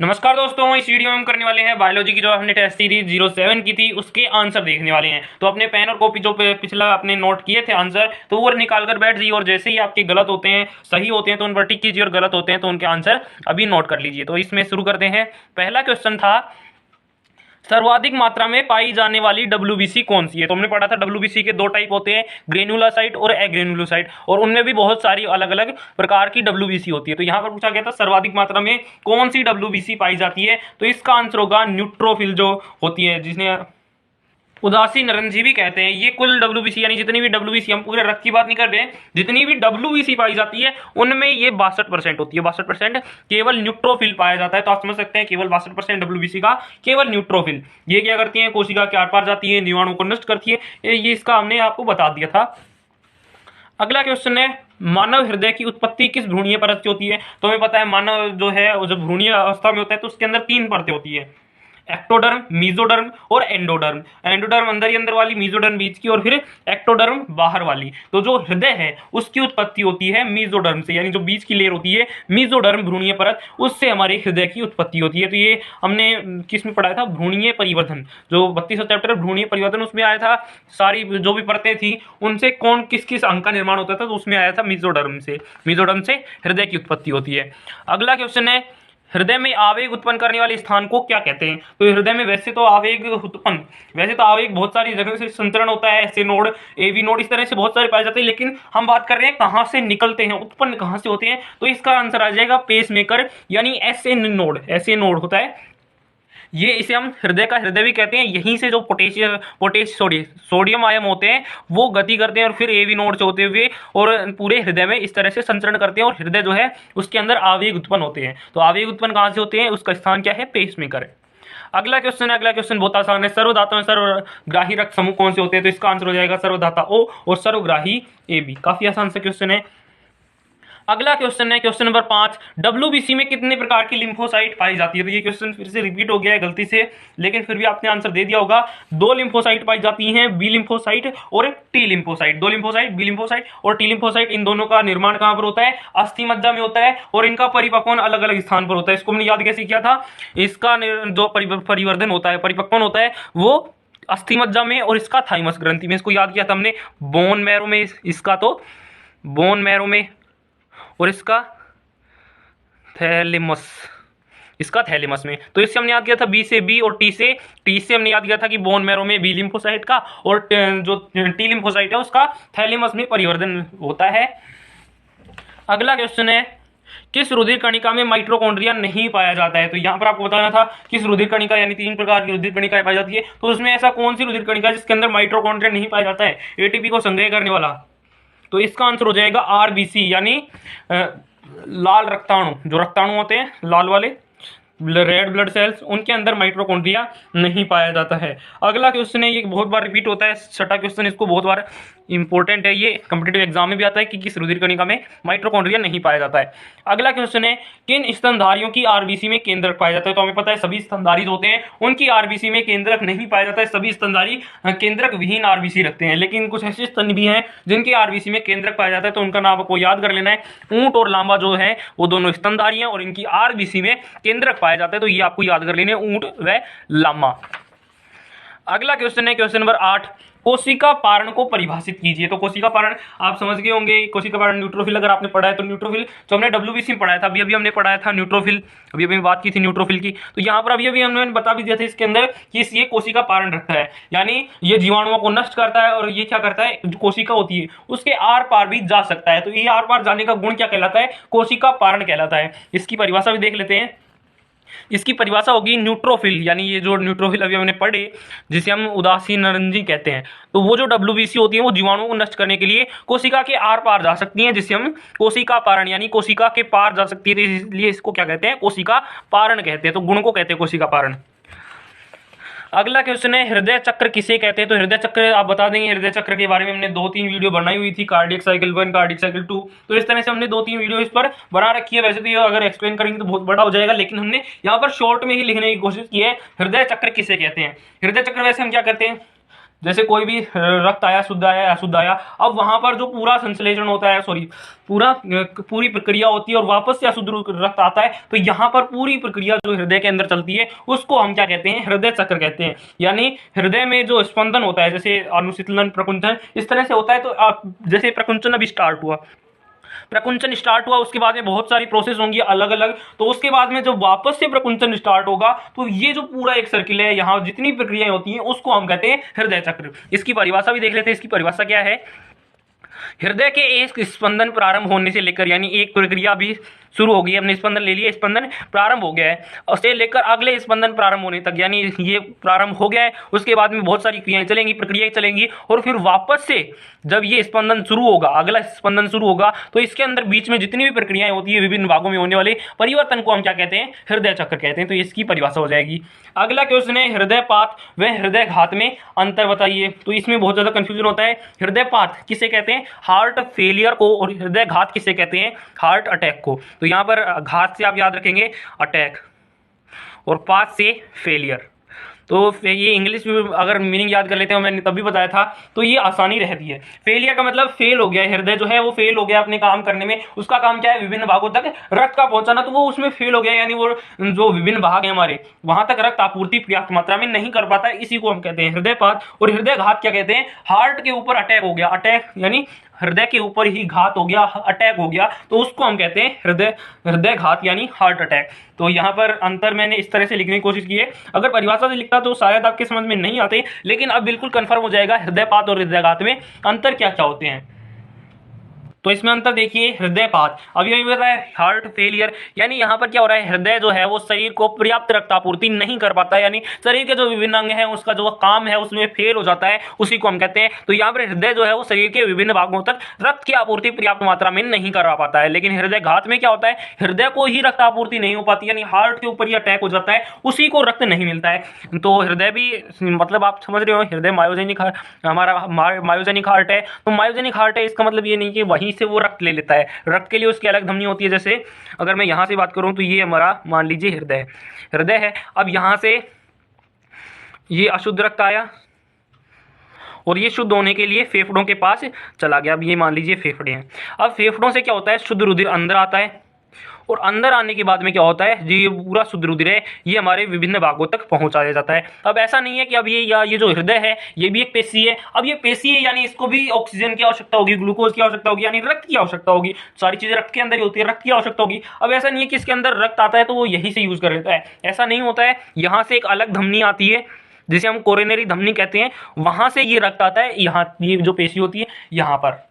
नमस्कार दोस्तों, इस वीडियो में हम करने वाले हैं बायोलॉजी की जो हमने टेस्ट सीरीज 07 की थी उसके आंसर देखने वाले हैं। तो अपने पेन और कॉपी जो पिछला आपने नोट किए थे आंसर, तो वो निकाल कर बैठ जाइए और जैसे ही आपके गलत होते हैं सही होते हैं तो उन पर टिक कीजिए और गलत होते हैं तो उनके आंसर अभी नोट कर लीजिए। तो इसमें शुरू करते हैं। पहला क्वेश्चन था, सर्वाधिक मात्रा में पाई जाने वाली डब्ल्यूबीसी कौन सी है। तो हमने पढ़ा था डब्ल्यूबीसी के दो टाइप होते हैं, ग्रेनुलोसाइट और एग्रेनुलोसाइट, और उनमें भी बहुत सारी अलग अलग प्रकार की डब्ल्यूबीसी होती है। तो यहाँ पर पूछा गया था सर्वाधिक मात्रा में कौन सी डब्ल्यूबीसी पाई जाती है, तो इसका आंसर होगा न्यूट्रोफिल जो होती है, जिसने उदासी नारंगी भी कहते हैं। ये कुल डब्ल्यूबीसी यानी जितनी भी डब्ल्यूबीसी, हम पूरे रक्त की बात नहीं कर रहे हैं, जितनी भी डब्ल्यूबीसी पाई जाती है उनमें ये 62% होती है। 62% केवल न्यूट्रोफिल पाया जाता है। तो आप समझ सकते हैं केवल 62% डब्ल्यूबीसी का केवल न्यूट्रोफिल। ये क्या करती है, कोशिका के आर पार जाती है, जीवाणु को नष्ट करती है। ये इसका हमने आपको बता दिया था। अगला क्वेश्चन है, मानव हृदय की उत्पत्ति किस भ्रूणीय परत से होती है। तो हमें पता है मानव जो है जब भ्रूणीय अवस्था में होता है तो उसके अंदर 3 परतें होती है, एक्टोडर्म, मीजोडर्म और एंडोडर्म। एंडोडर्म अंदर ही अंदर वाली, मीजोडर्म बीच की और फिर एक्टोडर्म बाहर वाली। तो जो हृदय है उसकी उत्पत्ति होती है मीजोडर्म से, यानी जो बीच की लेयर होती है मीजोडर्म भ्रूणीय परत, उससे हमारे हृदय की उत्पत्ति होती है। तो ये हमने किस में पढ़ा था, भ्रूणीय परिवर्धन, जो 32वां चैप्टर भ्रूणीय परिवर्तन, उसमें आया था सारी जो भी परतें थी उनसे कौन किस किस अंग का निर्माण होता था, तो उसमें आया था मीजोडर्म से। मीजोडर्म से हृदय की उत्पत्ति होती है। अगला क्वेश्चन है, हृदय में आवेग उत्पन्न करने वाले स्थान को क्या कहते हैं। तो हृदय में वैसे तो आवेग बहुत सारी जगह से संचरण होता है, ऐसे नोड, एवी नोड, इस तरह से बहुत सारे पाए जाते हैं, लेकिन हम बात कर रहे हैं कहां से निकलते हैं, उत्पन्न कहां से होते हैं। तो इसका आंसर आ जाएगा पेस मेकर, यानी एस ए नोड होता है ये। इसे हम हृदय का हृदय भी कहते हैं। यहीं से जो सोडियम आयन होते हैं वो गति करते हैं और फिर एवी नोड से होते हुए और पूरे हृदय में इस तरह से संचरण करते हैं और हृदय जो है उसके अंदर आवेग उत्पन्न होते हैं। तो आवेग उत्पन्न कहां से होते हैं, उसका स्थान क्या है, पेसमेकर है। अगला क्वेश्चन बहुत आसान है, सर्वधाता में सर्वग्राही रक्त समूह कौन से होते हैं। तो इसका आंसर हो जाएगा सर्वधाता ओ और सर्वग्राही ए बी। काफी आसान सा क्वेश्चन है। अगला क्वेश्चन है क्वेश्चन नंबर 5, डब्ल्यूबीसी में कितने प्रकार की लिम्फोसाइट पाई जाती है। तो ये क्वेश्चन फिर से रिपीट हो गया है गलती से, लेकिन फिर भी आपने आंसर दे दिया होगा। 2 लिम्फोसाइट पाई जाती हैं, बी लिम्फोसाइट और T lymphocyte. 2 lymphocyte, B lymphocyte और टी लिम्फोसाइट, इन दोनों का निर्माण कहां पर होता है, अस्थि मज्जा में होता है, और इनका परिपक्वन अलग अलग स्थान पर होता है। इसको हमने याद कैसे किया था, इसका जो परिवर्धन होता है, परिपक्वन होता है, वो अस्थि मज्जा में और इसका थाइमस ग्रंथि में। इसको याद किया था हमने। बोन मैरो में इसका, तो बोन मैरो में, और इसका थैलेमस, इसका थैलेमस में। तो इससे हमने याद किया था बी से बी, और टी से हमने याद किया था कि बोन मैरो में बी लिम्फोसाइट का, और जो टी लिम्फोसाइट है उसका थैलेमस में परिवर्तन होता है। अगला क्वेश्चन है, किस रुधिर कणिका में माइटोकॉन्ड्रिया नहीं पाया जाता है। तो यहाँ पर आपको बताना था किस रुधिर कणिका, यानी 3 प्रकार की रुधिर कणिकाएं पाई जाती है, तो उसमें ऐसा कौन सी रुधिर कणिका जिसके अंदर माइटोकॉन्ड्रिया नहीं पाया जाता है, एटीपी को संग्रह करने वाला। तो इसका आंसर हो जाएगा आरबीसी, यानी लाल रक्ताणु। जो रक्ताणु होते हैं लाल वाले, रेड ब्लड सेल्स, उनके अंदर माइटोकॉन्ड्रिया नहीं पाया जाता है। अगला क्वेश्चन है, ये बहुत बार रिपीट होता है, छठा क्वेश्चन, इसको बहुत बार इंपॉर्टेंट है, ये कॉम्पिटिटिव एग्जाम में भी आता है कि किस रुधिर कणिका में माइटोकॉन्ड्रिया नहीं पाया जाता है। अगला क्वेश्चन है, किन स्तनधारियों की आरबीसी में केंद्रक पाया जाता है। तो हमें पता है सभी स्तनधारी होते हैं उनकी आरबीसी में केंद्रक नहीं पाया जाता है। सभी स्तनधारी केंद्रक विहीन आरबीसी रखते हैं, लेकिन कुछ ऐसे स्तन भी हैं जिनकी आरबीसी में केंद्रक पाया जाता है, तो उनका नाम आपको याद कर लेना है। ऊंट और लांबा जो है वो दोनों स्तनधारी हैं और इनकी आरबीसी में केंद्रक पाया जाता है, तो ये आपको याद कर लेने, ऊंट व लामा। अगला क्वेश्चन है क्वेश्चन नंबर 8, कोशिका पारण को परिभाषित कीजिए। तो कोशिका पारण आप समझ गए होंगे, कोशिका पारण न्यूट्रोफिल अगर आपने पढ़ा है तो न्यूट्रोफिल जो हमने डब्ल्यूबीसी में पढ़ाया था, अभी हमने पढ़ाया था न्यूट्रोफिल, अभी बात की थी न्यूट्रोफिल की। तो यहाँ पर अभी हमने बता भी दिया था इसके अंदर कि ये कोशिका पारण रखता है, यानी ये जीवाणुओं को नष्ट करता है और ये क्या करता है, जो कोशिका होती है उसके आर पार भी जा सकता है। तो ये आर पार जाने का गुण क्या कहलाता है, कोशिका पारण कहलाता है। इसकी परिभाषा भी देख लेते हैं। इसकी परिभाषा होगी न्यूट्रोफिल, यानी ये जो न्यूट्रोफिल अभी हमने पढ़े जिसे हम उदासीन नारंगी कहते हैं, तो वो जो डब्ल्यूबीसी होती है वो जीवाणुओं को नष्ट करने के लिए कोशिका के आर पार जा सकती हैं, जिसे हम कोशिका पारण, यानी कोशिका के पार जा सकती है, इसलिए इसको क्या कहते हैं, कोशिका पारण कहते हैं। तो गुण को कहते हैं कोशिका पारण। अगला क्वेश्चन है, हृदय चक्र किसे कहते हैं। तो हृदय चक्र आप बता देंगे, हृदय चक्र के बारे में हमने 2-3 वीडियो बनाई हुई थी, कार्डियक साइकिल 1, कार्डियक साइकिल 2, तो इस तरह से हमने 2-3 वीडियो इस पर बना रखी है। वैसे तो ये अगर एक्सप्लेन करेंगे तो बहुत बड़ा हो जाएगा, लेकिन हमने यहाँ पर शॉर्ट में ही लिखने की कोशिश की है, हृदय चक्र किसे कहते हैं। हृदय चक्र वैसे हम क्या करते हैं, जैसे कोई भी रक्त आया, शुद्ध आया, अशुद्ध आया, अब वहां पर जो पूरा संश्लेषण होता है, सॉरी पूरी प्रक्रिया होती है और वापस से अशुद्ध रक्त आता है, तो यहाँ पर पूरी प्रक्रिया जो हृदय के अंदर चलती है उसको हम क्या कहते हैं, हृदय चक्र कहते हैं। यानी हृदय में जो स्पंदन होता है, जैसे अनुशीतलन, प्रकुंचन, इस तरह से होता है। तो आप जैसे प्रकुंचन अभी स्टार्ट हुआ, प्रकुंचन स्टार्ट हुआ, उसके बाद में बहुत सारी प्रोसेस होंगी अलग अलग, तो उसके बाद में जब वापस से प्रकुंचन स्टार्ट होगा तो ये जो पूरा एक सर्किल है, यहाँ जितनी प्रक्रियाएं होती हैं उसको हम कहते हैं हृदय चक्र। इसकी परिभाषा भी देख लेते हैं। इसकी परिभाषा क्या है, हृदय के एक स्पंदन प्रारंभ होने से लेकर, यानी एक प्रक्रिया भी शुरू हो गई, हमने स्पंदन ले लिया, स्पंदन प्रारंभ हो गया है, उससे लेकर अगले स्पंदन प्रारंभ होने तक, यानी ये प्रारंभ हो गया है, उसके बाद में बहुत सारी क्रियाएं चलेंगी, प्रक्रियाएं चलेंगी, और फिर वापस से जब ये स्पंदन शुरू होगा, अगला स्पंदन शुरू होगा, तो इसके अंदर बीच में जितनी भी प्रक्रियाएं होती है, विभिन्न भागों में होने वाले परिवर्तन को हम क्या कहते हैं, हृदय चक्र कहते हैं। तो इसकी परिभाषा हो जाएगी। अगला क्वेश्चन है हृदयपात व हृदयघात में अंतर बताइए। तो इसमें बहुत ज्यादा कंफ्यूजन होता है। हृदयपात किसे कहते हैं, हार्ट फेलियर को, और हृदयघात किसे कहते हैं, हार्ट अटैक को। तो यहाँ पर घात से आप याद रखेंगे अटैक, और पात से फेलियर। तो ये इंग्लिश में अगर मीनिंग याद कर लेते हैं, मैंने तभी बताया था, तो ये आसानी रहती है। फेलियर का मतलब फेल हो गया, हृदय जो है वो फेल हो गया अपने काम करने में। उसका काम क्या है, विभिन्न भागों तक रक्त का पहुंचाना, तो वो उसमें फेल हो गया, यानी वो जो विभिन्न भाग है हमारे, वहां तक रक्त आपूर्ति पर्याप्त मात्रा में नहीं कर पाता है, इसी को हम कहते हैं हृदयपात। और हृदयघात क्या कहते हैं, हार्ट के ऊपर अटैक हो गया, अटैक यानी हृदय के ऊपर ही घात हो गया, अटैक हो गया, तो उसको हम कहते हैं हृदयघात यानी हार्ट अटैक। तो यहाँ पर अंतर मैंने इस तरह से लिखने की कोशिश की है। अगर परिभाषा से लिखता तो शायद आपके समझ में नहीं आते, लेकिन अब बिल्कुल कंफर्म हो जाएगा हृदयपात और हृदयघात में अंतर क्या क्या होते हैं। तो इसमें अंतर देखिए, हृदयपात अभी अभी बताया, हार्ट फेलियर, यानी यहाँ पर क्या हो रहा है, हृदय जो है वो शरीर को पर्याप्त रक्त आपूर्ति नहीं कर पाता है, यानी शरीर के जो विभिन्न अंग हैं उसका जो काम है उसमें फेल हो जाता है, उसी को हम कहते हैं। तो यहाँ पर हृदय जो है वो शरीर के विभिन्न भागों तक रक्त की आपूर्ति पर्याप्त मात्रा में नहीं करा पाता है। लेकिन हृदयघात में क्या होता है, हृदय को ही रक्त आपूर्ति नहीं हो पाती, यानी हार्ट के ऊपर ही अटैक हो जाता है, उसी को रक्त नहीं मिलता है। तो हृदय भी, मतलब आप समझ रहे हो, हृदय मायोजेनिक, हमारा मायोजेनिक हार्ट है, तो मायोजेनिक हार्ट है, इसका मतलब ये नहीं कि वहीं से वो रक्त ले लेता है, रक्त के लिए उसकी अलग धमनी होती है। जैसे अगर मैं यहां से बात करूं तो ये हमारा मान लीजिए हृदय है, अब यहां से ये अशुद्ध रक्त आया और ये शुद्ध होने के लिए फेफड़ों के पास चला गया। अब ये मान लीजिए फेफड़े हैं, अब फेफड़ों से क्या होता है, शुद्ध रुधिर अंदर आता है, और अंदर आने के बाद में क्या होता है, ये पूरा शुद्ध रुधिर है ये हमारे विभिन्न भागों तक पहुंचाया जाता है। अब ऐसा नहीं है कि अब ये जो हृदय है ये भी एक पेशी है, अब ये पेशी है यानी इसको भी ऑक्सीजन की आवश्यकता होगी, ग्लूकोज की आवश्यकता होगी, यानी रक्त की आवश्यकता होगी, सारी चीजें रक्त के अंदर ही होती है, रक्त की आवश्यकता होगी। अब ऐसा नहीं है कि इसके अंदर रक्त आता है तो वो यही से यूज कर लेता है, ऐसा नहीं होता है। यहाँ से एक अलग धमनी आती है जिसे हम कोरोनरी धमनी कहते हैं, वहां से ये रक्त आता है, यहाँ ये जो पेशी होती है यहाँ पर।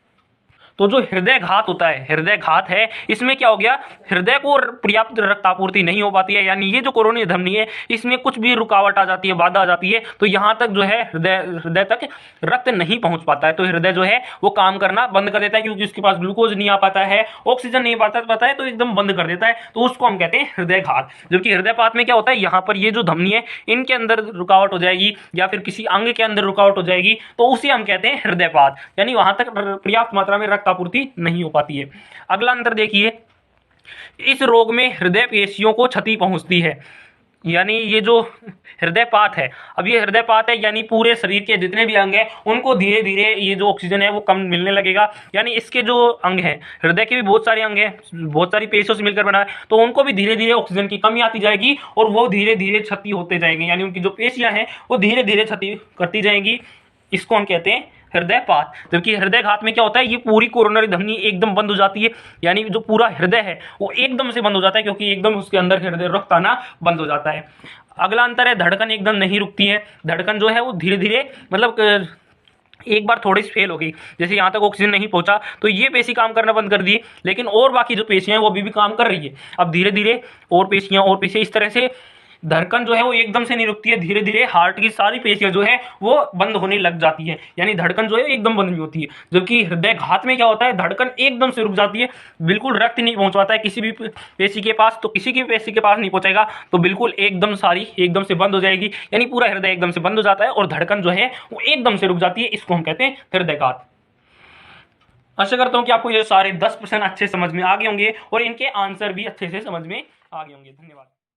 तो जो हृदयघात होता है, हृदयघात है, इसमें क्या हो गया, हृदय को पर्याप्त रक्त आपूर्ति नहीं हो पाती है, यानी ये जो कोरोनरी धमनी है इसमें कुछ भी रुकावट आ जाती है, बाधा आ जाती है, तो यहाँ तक जो है हृदय तक रक्त नहीं पहुंच पाता है। तो हृदय जो है वो काम करना बंद कर देता है, क्योंकि उसके पास ग्लूकोज नहीं आ पाता है, ऑक्सीजन नहीं पाता है, तो एकदम बंद कर देता है, तो उसको हम कहते हैं हृदयघात। जबकि हृदयपात में क्या होता है, यहाँ पर ये जो धमनी है इनके अंदर रुकावट हो जाएगी या फिर किसी अंग के अंदर रुकावट हो जाएगी, तो उसे हम कहते हैं हृदयपात, यानी वहां तक पर्याप्त मात्रा में आपूर्ति नहीं हो पाती है। अगला अंतर देखिए, इस रोग में हृदय पेशियों को क्षति पहुंचती है, यानी ये जो हृदयपात है, अब ये हृदयपात है यानी पूरे शरीर के जितने भी अंग हैं उनको धीरे धीरे ये जो ऑक्सीजन है वो कम मिलने लगेगा, यानी इसके जो अंग हैं, हृदय के भी बहुत सारे अंग हैं, बहुत सारी पेशियों से मिलकर बना है, तो उनको भी धीरे धीरे ऑक्सीजन की कमी आती जाएगी और वो धीरे धीरे क्षति होते जाएंगे, यानी उनकी जो पेशियां हैं वो धीरे धीरे क्षति करती जाएंगी, इसको हम कहते हैं हृदयपात। जबकि हृदयघात में क्या होता है, ये पूरी कोरोनरी धमनी एकदम बंद हो जाती है, यानी जो पूरा हृदय है वो एकदम से बंद हो जाता है, क्योंकि एकदम उसके अंदर हृदय रक्त आना बंद हो जाता है। अगला अंतर है, धड़कन एकदम नहीं रुकती है, धड़कन जो है वो धीरे धीरे, मतलब एक बार थोड़ी सी फेल हो गई, जैसे यहाँ तक ऑक्सीजन नहीं पहुंचा तो ये पेशी काम करना बंद कर दी, लेकिन और बाकी जो पेशियां हैं वो अभी भी काम कर रही है। अब धीरे धीरे और पेशियां इस तरह से धड़कन जो है वो एकदम से नहीं रुकती है, धीरे धीरे हार्ट की सारी पेशियां जो है वो बंद होने लग जाती है, यानी धड़कन जो है एकदम बंद नहीं होती है। जबकि हृदयघात में क्या होता है, धड़कन एकदम से रुक जाती है, बिल्कुल रक्त नहीं पहुंच पाता है किसी भी पेशी के पास, तो किसी की पेशी के पास नहीं पहुंचेगा, तो बिल्कुल एकदम सारी एकदम से बंद हो जाएगी, यानी पूरा हृदय एकदम से बंद हो जाता है और धड़कन जो है वो एकदम से रुक जाती है, इसको हम कहते हैं हृदयघात। आशा करता हूं कि आपको ये सारे 10% अच्छे समझ में आ गए होंगे और इनके आंसर भी अच्छे से समझ में आ गए होंगे। धन्यवाद।